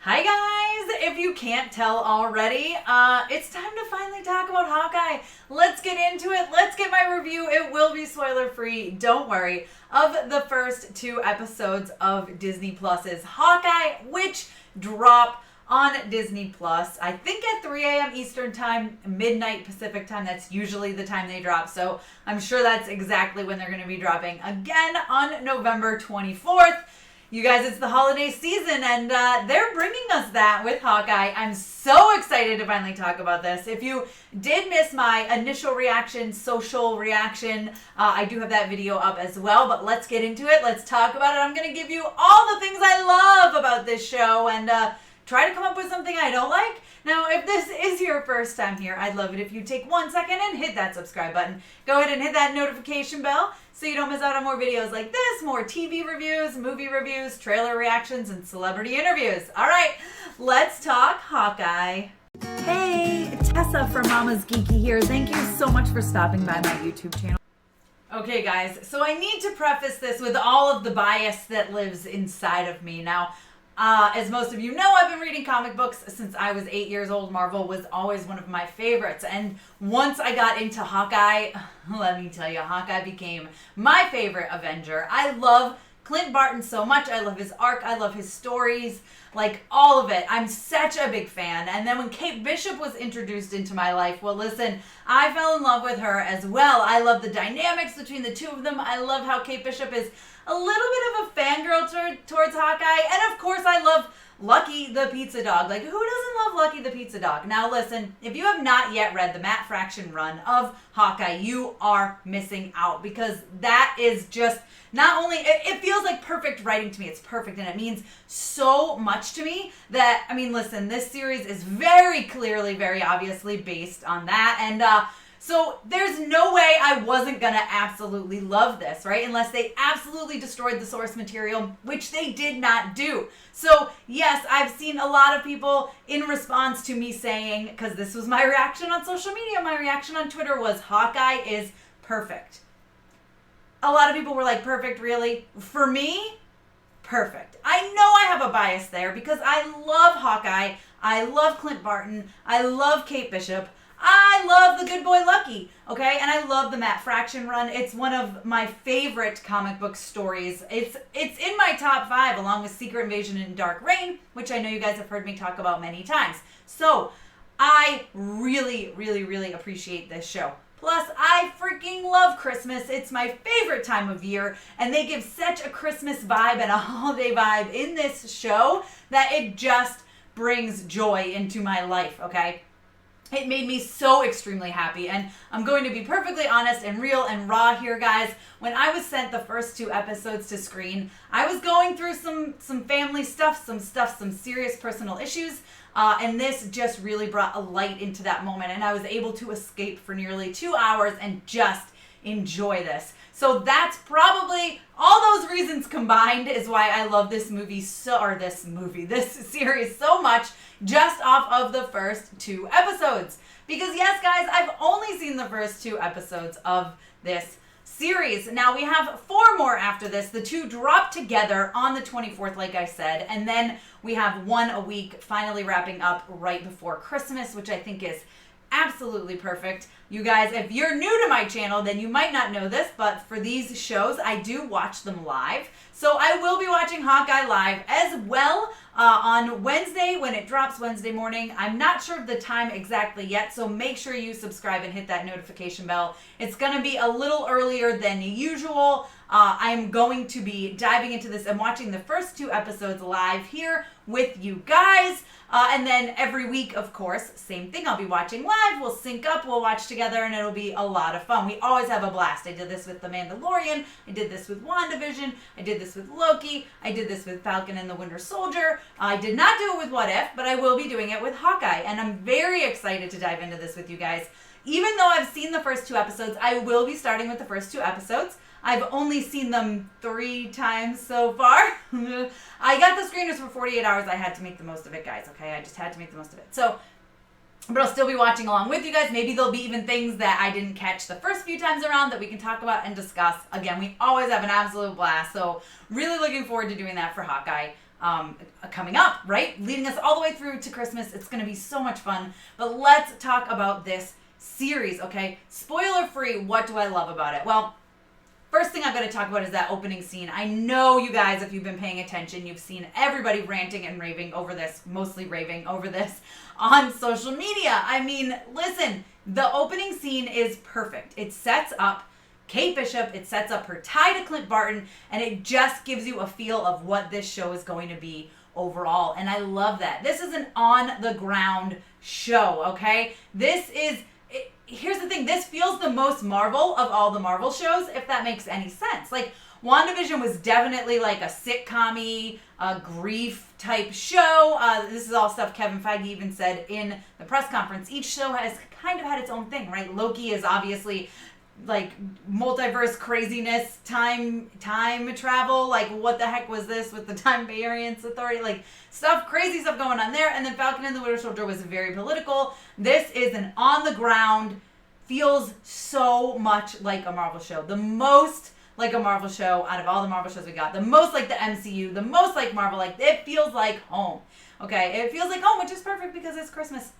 Hi guys! If you can't tell already, it's time to finally talk about Hawkeye. Let's get into it. Let's get my review. It will be spoiler free, don't worry, of the first 2 episodes of Disney Plus's Hawkeye, which drop on Disney Plus, I think at 3 a.m. Eastern time, midnight Pacific time. That's usually the time they drop, so I'm sure that's exactly when they're going to be dropping again on November 24th. You guys, it's the holiday season, and they're bringing us that with Hawkeye. I'm so excited to finally talk about this. If you did miss my initial reaction, social reaction, I do have that video up as well, but let's get into it. Let's talk about it. I'm going to give you all the things I love about this show and try to come up with something I don't like. Now, if this is your first time here, I'd love it if you take 1 second and hit that subscribe button. Go ahead and hit that notification bell so you don't miss out on more videos like this, more TV reviews, movie reviews, trailer reactions, and celebrity interviews. All right, let's talk Hawkeye. Hey, Tessa from MamasGeeky here. Thank you so much for stopping by my YouTube channel. Okay, guys, so I need to preface this with all of the bias that lives inside of me. Now, as most of you know, I've been reading comic books since I was 8 years old. Marvel was always one of my favorites. And once I got into Hawkeye, let me tell you, Hawkeye became my favorite Avenger. I love Clint Barton so much. I love his arc. I love his stories. Like, all of it. I'm such a big fan. And then when Kate Bishop was introduced into my life, well, listen, I fell in love with her as well. I love the dynamics between the two of them. I love how Kate Bishop is a little bit of a fangirl towards Hawkeye. And of course, I love Lucky the pizza dog. Like, who doesn't love Lucky the pizza dog? Now, listen, if you have not yet read the Matt Fraction run of Hawkeye, you are missing out, because that is just not only, it feels like perfect writing to me. It's perfect, and it means so much to me that, I mean, listen, this series is very clearly, very obviously based on that. And, so there's no way I wasn't going to absolutely love this, right? Unless they absolutely destroyed the source material, which they did not do. So yes, I've seen a lot of people in response to me saying, because this was my reaction on social media, my reaction on Twitter was Hawkeye is perfect. A lot of people were like, perfect, really? For me, perfect. I know I have a bias there because I love Hawkeye. I love Clint Barton. I love Kate Bishop. I love the good boy Lucky, okay? And I love the Matt Fraction run. It's one of my favorite comic book stories. It's in my top 5, along with Secret Invasion and Dark Reign, which I know you guys have heard me talk about many times. So I really, really, really appreciate this show. Plus, I freaking love Christmas. It's my favorite time of year, and they give such a Christmas vibe and a holiday vibe in this show that it just brings joy into my life, okay? It made me so extremely happy, and I'm going to be perfectly honest and real and raw here, guys. When I was sent the first 2 episodes to screen, I was going through some family stuff, some serious personal issues, and this just really brought a light into that moment, and I was able to escape for nearly 2 hours and just enjoy this. So that's probably all those reasons combined is why I love this series so much, just off of the first 2 episodes. Because yes, guys, I've only seen the first 2 episodes of this series. Now we have 4 more after this. The 2 drop together on the 24th, like I said, and then we have 1 a week, finally wrapping up right before Christmas, which I think is absolutely perfect. You guys, if you're new to my channel, then you might not know this, but for these shows, I do watch them live. So I will be watching Hawkeye live as well on Wednesday when it drops Wednesday morning. I'm not sure of the time exactly yet, so make sure you subscribe and hit that notification bell. It's going to be a little earlier than usual. I'm going to be diving into this and watching the first 2 episodes live here with you guys. And then every week, of course, same thing. I'll be watching live. We'll sync up. We'll watch together, and it'll be a lot of fun. We always have a blast. I did this with The Mandalorian. I did this with WandaVision. I did this with Loki. I did this with Falcon and the Winter Soldier. I did not do it with What If, but I will be doing it with Hawkeye. And I'm very excited to dive into this with you guys. Even though I've seen the first 2 episodes, I will be starting with the first 2 episodes. I've only seen them 3 times so far. I got the screeners for 48 hours. I had to make the most of it, guys, okay? I just had to make the most of it. So, but I'll still be watching along with you guys. Maybe there'll be even things that I didn't catch the first few times around that we can talk about and discuss. Again, we always have an absolute blast. So really looking forward to doing that for Hawkeye. coming up, right? Leading us all the way through to Christmas. It's going to be so much fun. But let's talk about this series, okay? Spoiler free, what do I love about it? Well, first thing I'm going to talk about is that opening scene. I know you guys, if you've been paying attention, you've seen everybody ranting and raving over this, mostly raving over this on social media. I mean, listen, the opening scene is perfect. It sets up Kate Bishop, it sets up her tie to Clint Barton, and it just gives you a feel of what this show is going to be overall. And I love that. This is an on-the-ground show, okay? Here's the thing, this feels the most Marvel of all the Marvel shows, if that makes any sense. Like, WandaVision was definitely like a sitcom-y, grief type show. This is all stuff Kevin Feige even said in the press conference. Each show has kind of had its own thing, right? Loki is obviously like multiverse craziness, time travel, like what the heck was this with the Time Variance Authority, like crazy stuff going on there. And then Falcon and the Winter Soldier was very political. This is an on the ground, feels so much like a Marvel show. The most like a Marvel show out of all the Marvel shows we got. The most like the MCU, the most like Marvel, like it feels like home. Okay, it feels like home, which is perfect because it's Christmas.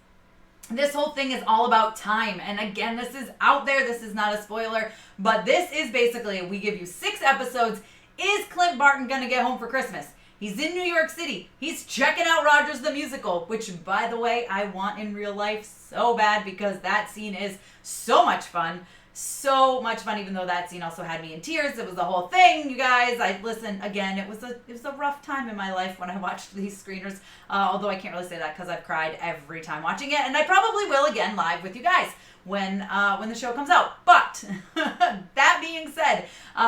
This whole thing is all about time. And again, this is out there. This is not a spoiler. But this is basically, we give you 6 episodes. Is Clint Barton going to get home for Christmas? He's in New York City. He's checking out Rogers the Musical, which, by the way, I want in real life so bad because that scene is so much fun. So much fun, even though that scene also had me in tears. It was the whole thing, you guys. Listen, again, it was a rough time in my life when I watched these screeners. Although I can't really say that because I've cried every time watching it, and I probably will again live with you guys when the show comes out. But that being said,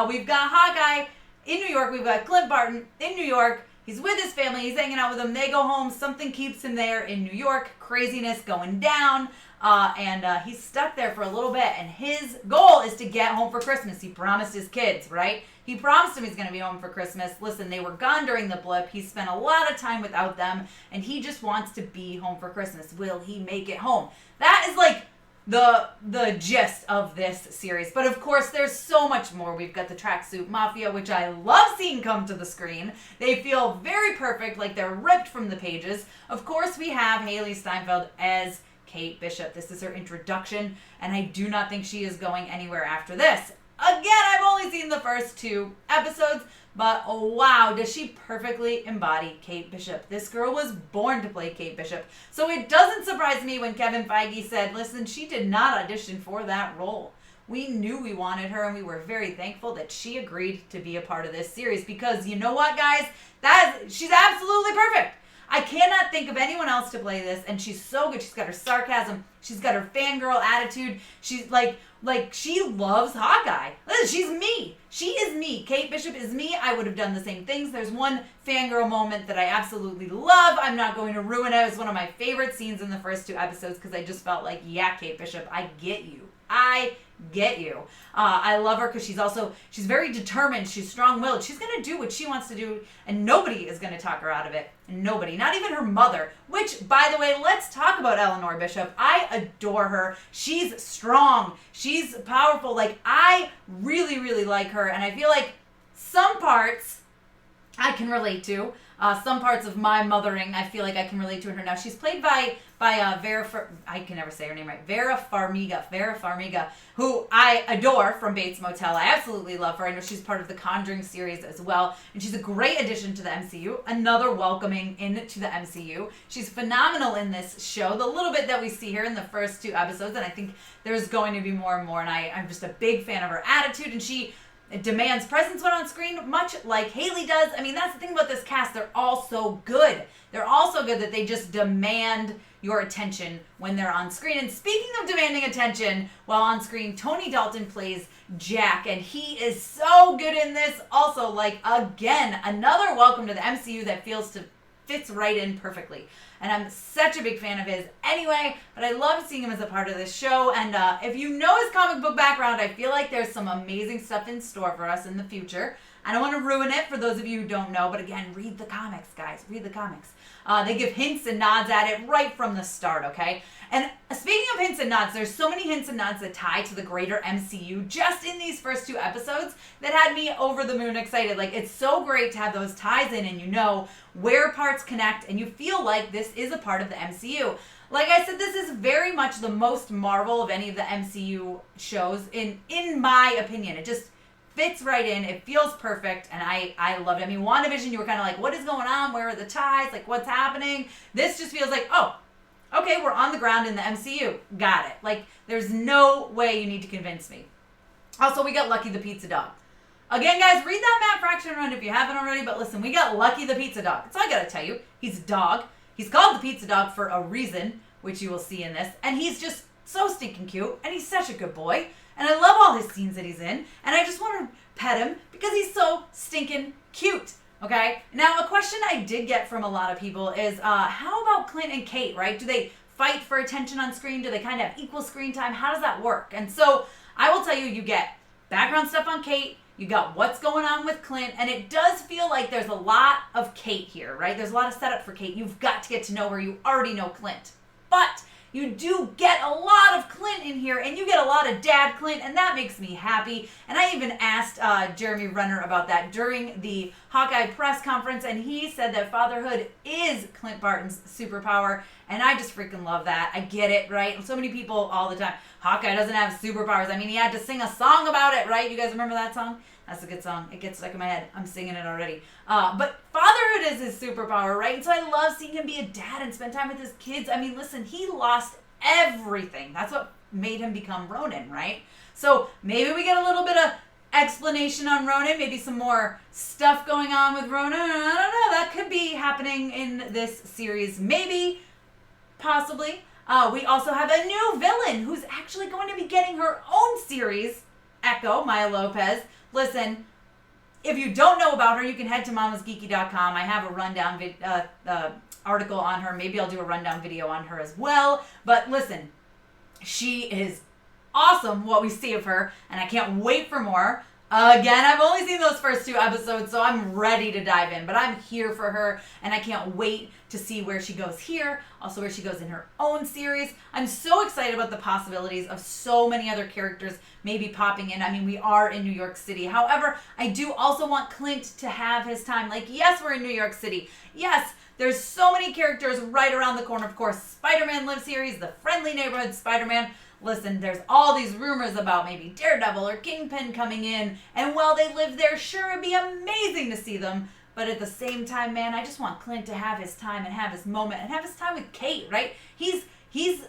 we've got Hawkeye in New York. We've got Clint Barton in New York. He's with his family. He's hanging out with them. They go home. Something keeps him there in New York. Craziness going down. And he's stuck there for a little bit. And his goal is to get home for Christmas. He promised his kids, right? He promised them he's going to be home for Christmas. Listen, they were gone during the blip. He spent a lot of time without them. And he just wants to be home for Christmas. Will he make it home? That is like the gist of this series. But of course, there's so much more. We've got the Tracksuit Mafia, which I love seeing come to the screen. They feel very perfect, like they're ripped from the pages. Of course, we have Hailee Steinfeld as Kate Bishop. This is her introduction, and I do not think she is going anywhere after this. Again, I've only seen the first 2 episodes, but oh, wow, does she perfectly embody Kate Bishop. This girl was born to play Kate Bishop. So it doesn't surprise me when Kevin Feige said, listen, she did not audition for that role. We knew we wanted her, and we were very thankful that she agreed to be a part of this series because you know what, guys? She's absolutely perfect. I cannot think of anyone else to play this, and she's so good. She's got her sarcasm. She's got her fangirl attitude. She's like she loves Hawkeye. Listen, she's me. She is me. Kate Bishop is me. I would have done the same things. There's one fangirl moment that I absolutely love. I'm not going to ruin it. It was one of my favorite scenes in the first 2 episodes because I just felt like, yeah, Kate Bishop, I get you. I get you. I love her because she's very determined. She's strong-willed. She's going to do what she wants to do, and nobody is going to talk her out of it. Nobody. Not even her mother, which, by the way, let's talk about Eleanor Bishop. I adore her. She's strong. She's powerful. Like, I really, really like her, and I feel like some parts I can relate to. Some parts of my mothering, I feel like I can relate to her now. She's played by I can never say her name right. Vera Farmiga, who I adore from Bates Motel. I absolutely love her. I know she's part of the Conjuring series as well, and she's a great addition to the MCU. Another welcoming into the MCU. She's phenomenal in this show. The little bit that we see here in the first 2 episodes, and I think there's going to be more and more. And I'm just a big fan of her attitude, and she demands presence when on screen, much like Hailee does. I mean, that's the thing about this cast. They're all so good. They're all so good that they just demand your attention when they're on screen. And speaking of demanding attention while on screen, Tony Dalton plays Jack, and he is so good in this. Also, like, again, another welcome to the MCU that fits right in perfectly. And I'm such a big fan of his anyway, but I love seeing him as a part of this show. And if you know his comic book background, I feel like there's some amazing stuff in store for us in the future. I don't want to ruin it for those of you who don't know, but again, read the comics, guys. Read the comics. They give hints and nods at it right from the start, okay? And speaking of hints and nods, there's so many hints and nods that tie to the greater MCU just in these first 2 episodes that had me over the moon excited. Like, it's so great to have those ties in and you know where parts connect and you feel like this is a part of the MCU. Like I said, this is very much the most Marvel of any of the MCU shows in my opinion. It just fits right in. It feels perfect, and I love it. I mean, WandaVision, you were kind of like, what is going on? Where are the ties? Like, what's happening? This just feels like, oh, okay, we're on the ground in the MCU. Got it. Like, there's no way you need to convince me. Also, we got Lucky the Pizza Dog. Again, guys, read that Matt Fraction run if you haven't already, but listen, we got Lucky the Pizza Dog. That's all I gotta tell you. He's a dog. He's called the Pizza Dog for a reason, which you will see in this, and he's just so stinking cute, and he's such a good boy. And I love all his scenes that he's in. And I just want to pet him because he's so stinking cute. Okay? Now, a question I did get from a lot of people is, how about Clint and Kate, right? Do they fight for attention on screen? Do they kind of have equal screen time? How does that work? And so I will tell you, you get background stuff on Kate. You got what's going on with Clint. And it does feel like there's a lot of Kate here, right? There's a lot of setup for Kate. You've got to get to know her. You already know Clint. But you do get a lot of Clint in here, and you get a lot of Dad Clint, and that makes me happy. And I even asked Jeremy Renner about that during the Hawkeye press conference, and he said that fatherhood is Clint Barton's superpower, and I just freaking love that. I get it, right? So many people all the time, Hawkeye doesn't have superpowers. I mean, he had to sing a song about it, right? You guys remember that song? That's a good song. It gets stuck in my head. I'm singing it already. But fatherhood is his superpower, right? And so I love seeing him be a dad and spend time with his kids. I mean, listen, he lost everything. That's what made him become Ronin, right? So maybe we get a little bit of explanation on Ronin, maybe some more stuff going on with Ronin. I don't know. That could be happening in this series. Maybe, possibly. We also have a new villain who's actually going to be getting her own series, Echo, Maya Lopez. Listen, if you don't know about her, you can head to MamasGeeky.com. I have a rundown article on her. Maybe I'll do a rundown video on her as well. But listen, she is awesome, what we see of her, and I can't wait for more. Again, I've only seen those first 2 episodes, so I'm ready to dive in. But I'm here for her, and I can't wait to see where she goes here, also where she goes in her own series. I'm so excited about the possibilities of so many other characters maybe popping in. I mean, we are in New York City. However, I do also want Clint to have his time. Like, yes, we're in New York City. Yes, there's so many characters right around the corner. Of course, Spider-Man lives here. He's the friendly neighborhood Spider-Man. Listen, there's all these rumors about maybe Daredevil or Kingpin coming in. And while they live there, sure, it'd be amazing to see them. But at the same time, man, I just want Clint to have his time and have his moment and have his time with Kate, right? He's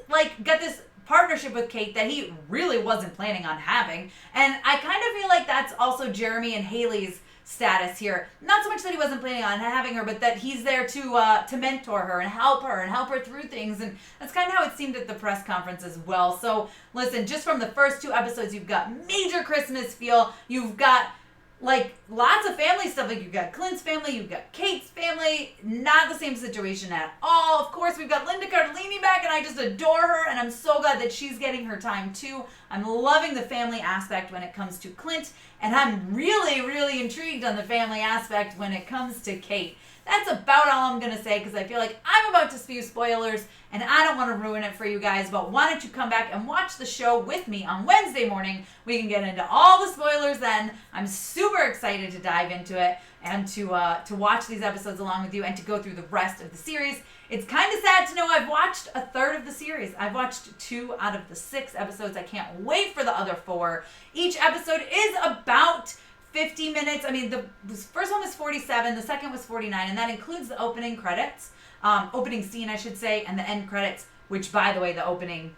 like got this partnership with Kate that he really wasn't planning on having. And I kind of feel like that's also Jeremy and Hailee's status here. Not so much that he wasn't planning on having her, but that he's there to mentor her and help her through things. And that's kind of how it seemed at the press conference as well. So listen, just from the first 2 episodes, you've got major Christmas feel. You've got like lots of family stuff. Like you've got Clint's family, you've got Kate's family. Not the same situation at all. Of course, we've got Linda Cardellini back, and I just adore her, and I'm so glad that she's getting her time too. I'm loving the family aspect when it comes to Clint, and I'm really, really intrigued on the family aspect when it comes to Kate. That's about all I'm going to say because I feel like I'm about to spew spoilers and I don't want to ruin it for you guys, but why don't you come back and watch the show with me on Wednesday morning. We can get into all the spoilers then. I'm super excited to dive into it and to watch these episodes along with you and to go through the rest of the series. It's kind of sad to know I've watched a third of the series. I've watched 2 out of the 6 episodes. I can't wait for the other 4. Each episode is about 50 minutes. I mean, the first one was 47, the second was 49, and that includes the opening credits, opening scene, I should say, and the end credits, which, by the way, the opening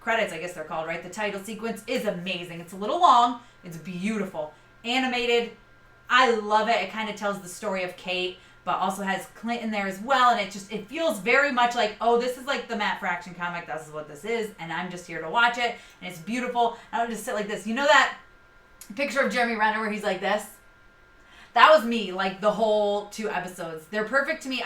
credits, I guess they're called, right? The title sequence is amazing. It's a little long. It's beautiful. Animated. I love it. It kind of tells the story of Kate, but also has Clint in there as well, and it feels very much like, oh, this is like the Matt Fraction comic. This is what this is, and I'm just here to watch it, and it's beautiful. I don't just sit like this. You know that picture of Jeremy Renner where he's like this? That was me, like the whole 2 episodes. They're perfect to me.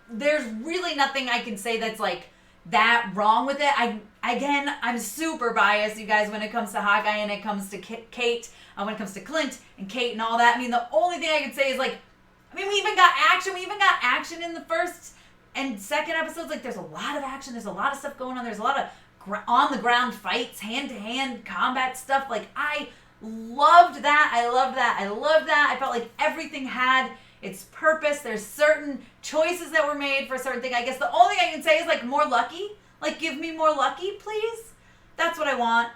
There's really nothing I can say that's like that wrong with it. I'm super biased, you guys, when it comes to Hawkeye and it comes to Kate, when it comes to Clint and Kate and all that. I mean, the only thing I can say is, like, I mean, we even got action in the first and second episodes. Like, there's a lot of action. There's a lot of stuff going on. There's a lot of on-the-ground fights, hand-to-hand combat stuff. Like, I loved that. I loved that. I felt like everything had its purpose. There's certain choices that were made for a certain thing. I guess the only thing I can say is, like, more lucky. Like, give me more lucky, please. That's what I want.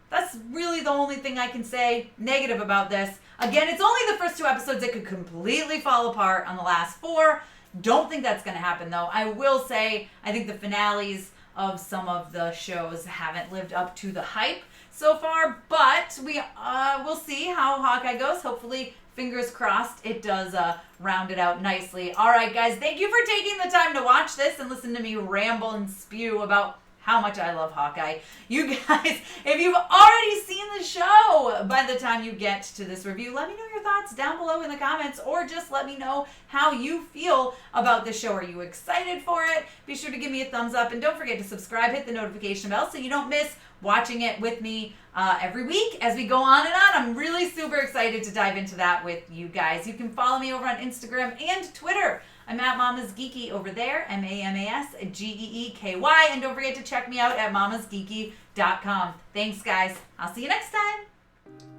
That's really the only thing I can say negative about this. Again, it's only the first 2 episodes. It could completely fall apart on the last 4. Don't think that's going to happen, though. I will say, I think the finales of some of the shows haven't lived up to the hype so far, but we'll see how Hawkeye goes. Hopefully, fingers crossed, it does round it out nicely. All right, guys, thank you for taking the time to watch this and listen to me ramble and spew about how much I love Hawkeye. You guys, if you've already seen the show by the time you get to this review, let me know your thoughts down below in the comments, or just let me know how you feel about the show. Are you excited for it? Be sure to give me a thumbs up, and don't forget to subscribe, hit the notification bell so you don't miss watching it with me every week as we go on and on. I'm really super excited to dive into that with you guys. You can follow me over on Instagram and Twitter. I'm at MamasGeeky over there, MamasGeeky. And don't forget to check me out at MamasGeeky.com. Thanks, guys. I'll see you next time.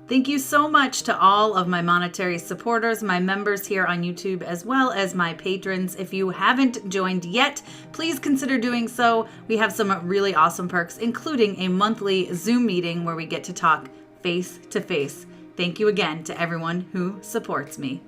Thank you so much to all of my monetary supporters, my members here on YouTube, as well as my patrons. If you haven't joined yet, please consider doing so. We have some really awesome perks, including a monthly Zoom meeting where we get to talk face to face. Thank you again to everyone who supports me.